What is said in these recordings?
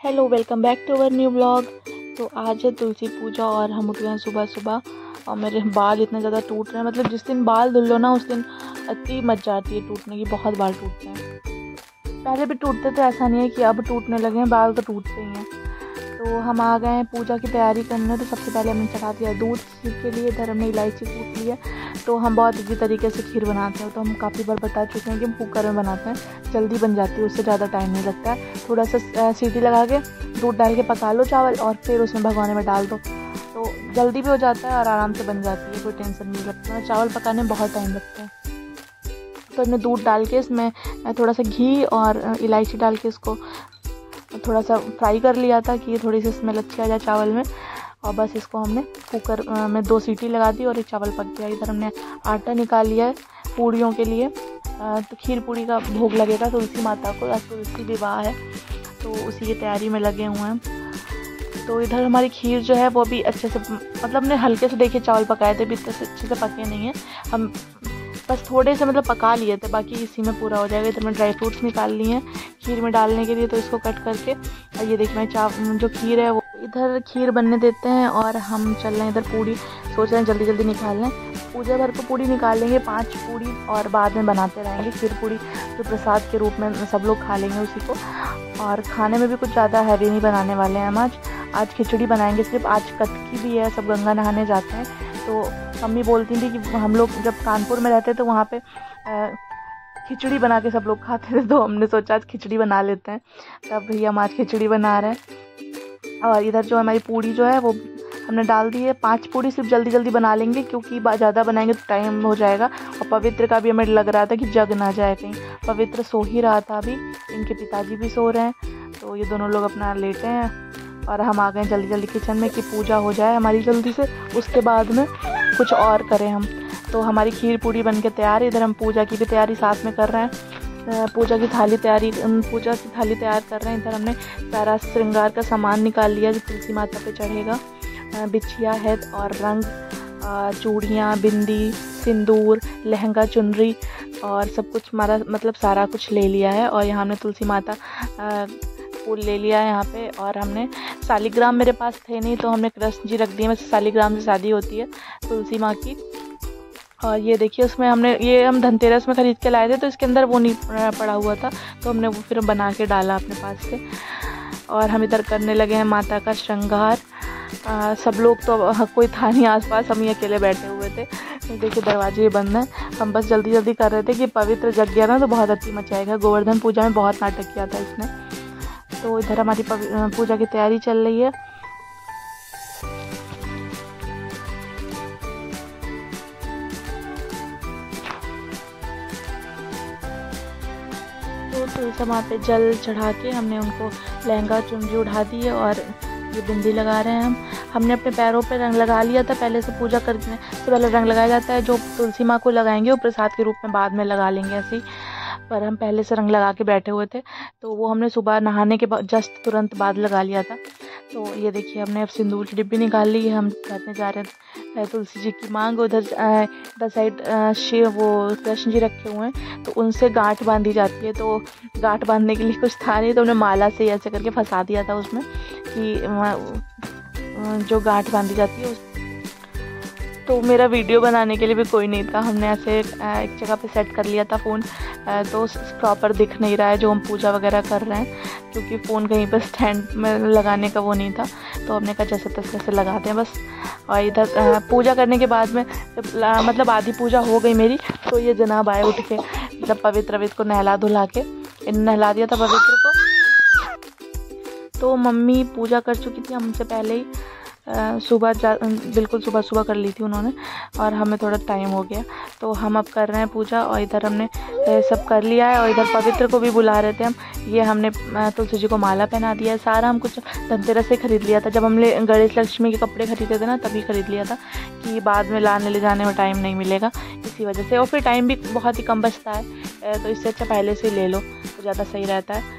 Hello, welcome back to our new vlog. तो आज है तुलसी पूजा और हम उठ गए हैं सुबह सुबह। और मेरे बाल इतने ज़्यादा टूट रहे हैं, मतलब जिस दिन बाल धुल लो ना उस दिन अति मच जाती है टूटने की। बहुत बाल टूटते हैं, पहले भी टूटते थे, ऐसा नहीं है कि अब टूटने लगे हैं, बाल तो टूटते ही हैं। तो हम आ गए हैं पूजा की तैयारी करने। तो सबसे पहले हमने चढ़ा दिया दूध खीर के लिए। इधर हमने इलायची कूट ली है। तो हम बहुत इजी तरीके से खीर बनाते हैं, तो हम काफ़ी बार बता चुके हैं कि हम कुकर में बनाते हैं, जल्दी बन जाती है, उससे ज़्यादा टाइम नहीं लगता है। थोड़ा सा सीटी लगा के दूध डाल के पका लो चावल और फिर उसमें भगोने में डाल दो, तो जल्दी भी हो जाता है और आराम से बन जाती है, कोई टेंशन नहीं लगता है। चावल पकाने में बहुत टाइम लगता है। तो हमने दूध डाल के इसमें थोड़ा सा घी और इलायची डाल के इसको थोड़ा सा फ्राई कर लिया था कि थोड़ी सी स्मेल अच्छी आ जाए चावल में। और बस इसको हमने कुकर में 2 सीटी लगा दी और एक चावल पक गया। इधर हमने आटा निकाल लिया है पूड़ियों के लिए। तो खीर पूड़ी का भोग लगेगा तुलसी माता को, आज तुलसी विवाह है, तो उसी की तैयारी में लगे हुए हैं। तो इधर हमारी खीर जो है वो भी अच्छे से, मतलब हमने हल्के से देखिए चावल पकाए थे, भी इतने से अच्छे से पके नहीं है, हम बस थोड़े से मतलब पका लिए थे, बाकी इसी में पूरा हो जाएगा। इधर मैं ड्राई फ्रूट्स निकाल लिए हैं खीर में डालने के लिए, तो इसको कट करके और ये देखना जो खीर है वो इधर खीर बनने देते हैं। और हम चल रहे हैं इधर पूड़ी, सोच रहे हैं जल्दी जल्दी निकाल लें। पूजा भर को पूड़ी निकाल लेंगे, 5 पूड़ी, और बाद में बनाते रहेंगे खीर पूड़ी, जो प्रसाद के रूप में सब लोग खा लेंगे उसी को। और खाने में भी कुछ ज़्यादा हैवी नहीं बनाने वाले हैं हम आज खिचड़ी बनाएंगे सिर्फ। आज कटकी भी है, सब गंगा नहाने जाते हैं। तो मम्मी बोलती थी कि हम लोग जब कानपुर में रहते तो वहाँ पे खिचड़ी बना के सब लोग खाते थे, तो हमने सोचा आज खिचड़ी बना लेते हैं, तब भैया हम आज खिचड़ी बना रहे हैं। और इधर जो हमारी पूड़ी जो है वो हमने डाल दी है। 5 पूड़ी सिर्फ जल्दी जल्दी बना लेंगे, क्योंकि ज़्यादा बनाएंगे तो टाइम हो जाएगा। और पवित्र का भी हमें लग रहा था कि जग ना जाए कहीं, पवित्र सो ही रहा था अभी, इनके पिताजी भी सो रहे हैं, तो ये दोनों लोग अपना लेटे हैं। और हम आ गए जल्दी जल्दी किचन में कि पूजा हो जाए हमारी जल्दी से, उसके बाद में कुछ और करें हम। तो हमारी खीर पूड़ी बन के तैयार है। इधर हम पूजा की भी तैयारी साथ में कर रहे हैं, पूजा की थाली तैयार कर रहे हैं। इधर हमने सारा श्रृंगार का सामान निकाल लिया जो तुलसी माता पे चढ़ेगा, बिछिया है और रंग, चूड़ियाँ, बिंदी, सिंदूर, लहंगा, चुनरी और सब कुछ हमारा मतलब सारा कुछ ले लिया है। और यहाँ हमने तुलसी माता फूल ले लिया है यहाँ पे। और हमने शालिग्राम मेरे पास थे नहीं, तो हमने कृष्ण जी रख दिए। वैसे शालिग्राम से शादी होती है तुलसी माँ की। और ये देखिए उसमें हम धनतेरस में ख़रीद के लाए थे, तो इसके अंदर वो नहीं पड़ा हुआ था, तो हमने वो फिर बना के डाला अपने पास से। और हम इधर करने लगे हैं माता का श्रृंगार। सब लोग तो कोई था नहीं आसपास, हम ही अकेले बैठे हुए थे। देखिए दरवाजे बंद हैं, हम बस जल्दी जल्दी कर रहे थे कि पवित्र जग गया ना तो बहुत अच्छी मचाएगा। गोवर्धन पूजा में बहुत नाटक किया था इसने। तो इधर हमारी पूजा की तैयारी चल रही है। तो तुलसी माँ पे जल चढ़ा के हमने उनको लहंगा चुनरी उड़ा दी है और ये बिंदी लगा रहे हैं हमने अपने पैरों पे रंग लगा लिया था पहले से। पूजा करने से पहले रंग लगाया जाता है, जो तुलसी माँ को लगाएंगे वो प्रसाद के रूप में बाद में लगा लेंगे ऐसे ही, पर हम पहले से रंग लगा के बैठे हुए थे, तो वो हमने सुबह नहाने के बाद जस्ट तुरंत बाद लगा लिया था। तो ये देखिए हमने अब सिंदूर की डिब्बी निकाल ली है, हम करने जा रहे हैं तुलसी जी की मांग। उधर साइड शिव वो कृष्ण जी रखे हुए हैं, तो उनसे गांठ बांधी जाती है। तो गांठ बांधने के लिए कुछ था नहीं, तो हमने माला से ऐसे करके फंसा दिया था उसमें कि जो गांठ बांधी जाती है तो मेरा वीडियो बनाने के लिए भी कोई नहीं था, हमने ऐसे एक जगह पे सेट कर लिया था फ़ोन, तो प्रॉपर दिख नहीं रहा है जो हम पूजा वगैरह कर रहे हैं, क्योंकि फ़ोन कहीं पर स्टैंड में लगाने का वो नहीं था, तो हमने कहा जैसे तैसे से लगाते हैं बस। और इधर पूजा करने के बाद में मतलब आधी पूजा हो गई मेरी, तो ये जनाब आए उठ के, मतलब पवित्र को नहला धुला के नहला दिया था पवित्र को। तो मम्मी पूजा कर चुकी थी हमसे पहले ही, बिल्कुल सुबह कर ली थी उन्होंने, और हमें थोड़ा टाइम हो गया, तो हम अब कर रहे हैं पूजा। और इधर हमने सब कर लिया है, और इधर पवित्र को भी बुला रहे थे हम। ये हमने तुलसी जी को माला पहना दिया है। सारा हम कुछ धनतेरस से खरीद लिया था, जब हमने गणेश लक्ष्मी के कपड़े खरीदे थे ना तभी खरीद लिया था, कि बाद में लाने ले जाने में टाइम नहीं मिलेगा इसी वजह से, और फिर टाइम भी बहुत ही कम बचता है, तो इससे अच्छा पहले से ले लो तो ज़्यादा सही रहता है।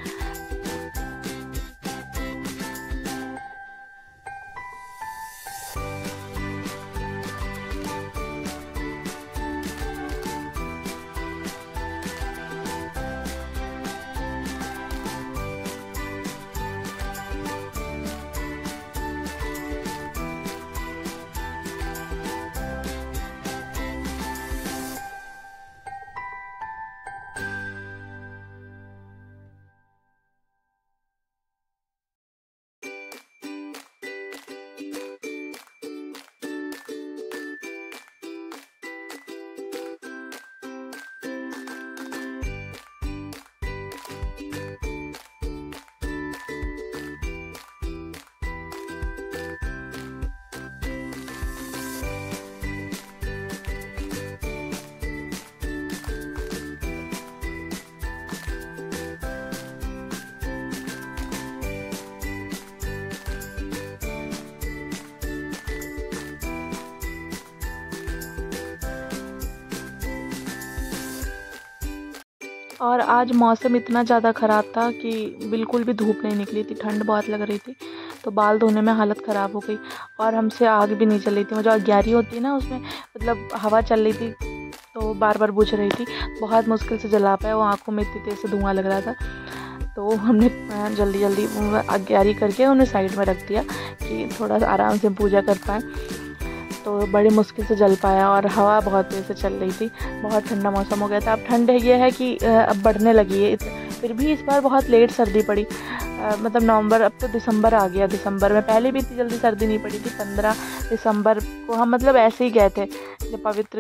और आज मौसम इतना ज़्यादा ख़राब था कि बिल्कुल भी धूप नहीं निकली थी, ठंड बहुत लग रही थी, तो बाल धोने में हालत ख़राब हो गई। और हमसे आग भी नहीं चल रही थी, वो जो अग्यारी होती है ना उसमें मतलब हवा चल रही थी तो बार बार बुझ रही थी, बहुत मुश्किल से जला पाए, वो आँखों में इतनी तेज़ से धुआँ लग रहा था। तो हमने जल्दी जल्दी अग्यारी करके उन्हें साइड में रख दिया कि थोड़ा आराम से पूजा कर पाए, तो बड़ी मुश्किल से जल पाया। और हवा बहुत तेज़ से चल रही थी, बहुत ठंडा मौसम हो गया था। अब ठंड ये है कि अब बढ़ने लगी है, फिर भी इस बार बहुत लेट सर्दी पड़ी, मतलब नवंबर, अब तो दिसंबर आ गया। दिसंबर में पहले भी इतनी जल्दी सर्दी नहीं पड़ी थी। 15 दिसंबर को हम मतलब ऐसे ही गए थे, जब पवित्र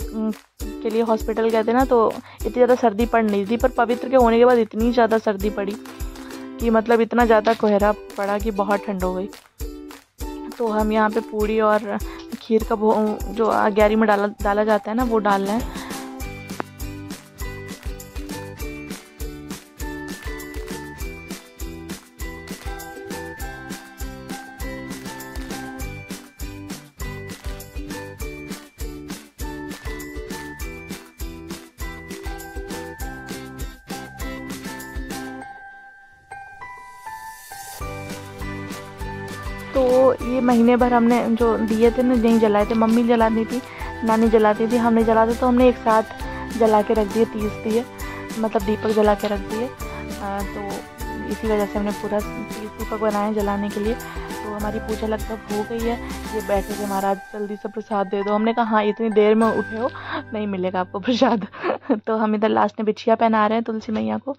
के लिए हॉस्पिटल गए थे ना, तो इतनी ज़्यादा सर्दी पड़ नहीं थी, पर पवित्र के होने के बाद इतनी ज़्यादा सर्दी पड़ी कि मतलब इतना ज़्यादा कोहरा पड़ा कि बहुत ठंड हो गई। तो हम यहाँ पे पूड़ी और खीर का जो अग्यारी में डाला जाता है ना, वो डाल रहे हैं। तो ये महीने भर हमने जो दिए थे ना, नहीं जलाए थे, मम्मी जलाती थी, नानी जलाती थी, हमने जलाते, तो हमने एक साथ जला के रख दिए 30 दिए, मतलब दीपक जला के रख दिए। तो इसी वजह से हमने पूरा 30 दीपक बनाए जलाने के लिए। तो हमारी पूजा लगभग हो गई है। ये बैठे थे महाराज, जल्दी से प्रसाद दे दो। हमने कहा हाँ, इतनी देर में उठे हो, नहीं मिलेगा आपको प्रसाद। तो हम इधर लास्ट में बिछिया पहना रहे हैं तुलसी मैया को।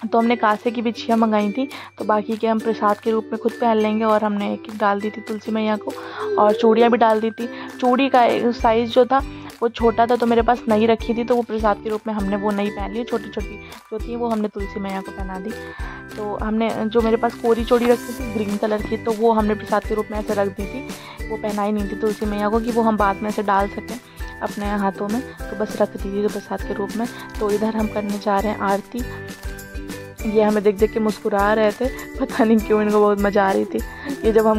तो हमने कांसे की बिछिया मंगाई थी, तो बाकी के हम प्रसाद के रूप में खुद पहन लेंगे। और हमने एक डाल दी थी तुलसी मैया को, और चूड़ियाँ भी डाल दी थी। चूड़ी का साइज़ जो था वो छोटा था, तो मेरे पास नहीं रखी थी, तो वो प्रसाद के रूप में हमने वो नहीं पहन ली। छोटी छोटी जो थी वो हमने तुलसी मैया को पहना दी। तो हमने जो मेरे पास कोरी चूड़ी रखी थी ग्रीन कलर की, तो वो हमने प्रसाद के रूप में ऐसे रख दी थी, वो पहनाई नहीं थी तुलसी मैया को कि वो हम बाद में ऐसे डाल सकें अपने हाथों में, तो बस रख दी थी प्रसाद के रूप में। तो इधर हम करने जा रहे हैं आरती। ये हमें देख देख के मुस्कुरा रहे थे, पता नहीं क्यों, इनको बहुत मज़ा आ रही थी। ये जब हम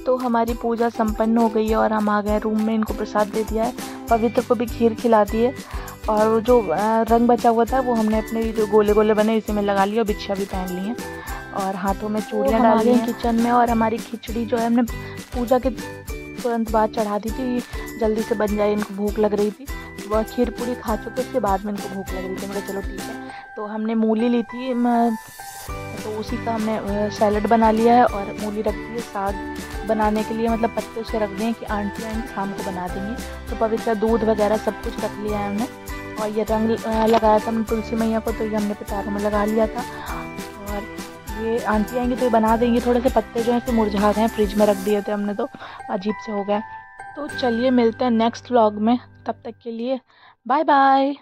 तो हमारी पूजा संपन्न हो गई है और हम आ गए रूम में, इनको प्रसाद दे दिया है, पवित्र को भी खीर खिला दी है। और जो रंग बचा हुआ था वो हमने अपने जो गोले गोले बने इसी में लगा लिया, और बिछिया भी पहन ली हैं, और हाथों में चूड़ियाँ डाल ली हैं किचन में। और हमारी खिचड़ी जो है हमने पूजा के तुरंत बाद चढ़ा दी थी, जल्दी से बन जाए, इनको भूख लग रही थी। वह खीर पूरी खा चुके, उसके बाद में इनको भूख लग रही थी। मैंने चलो ठीक है। तो हमने मूली ली थी, तो उसी का हमने सैलड बना लिया है, और मूली रख दी है साग बनाने के लिए, मतलब पत्ते उसे रख दें कि आंटी आएंगी शाम को बना देंगी। तो पवित्र दूध वगैरह सब कुछ रख लिया है हमने। और ये रंग लगाया था हमने तुलसी मैया को, तो ये हमने पैरों में लगा लिया था। और ये आंटी आएंगी तो ये बना देंगी। थोड़े से पत्ते जो हैं तो मुरझा गए हैं, फ्रिज में रख दिए थे हमने, तो अजीब से हो गया। तो चलिए मिलते हैं नेक्स्ट व्लॉग में, तब तक के लिए बाय बाय।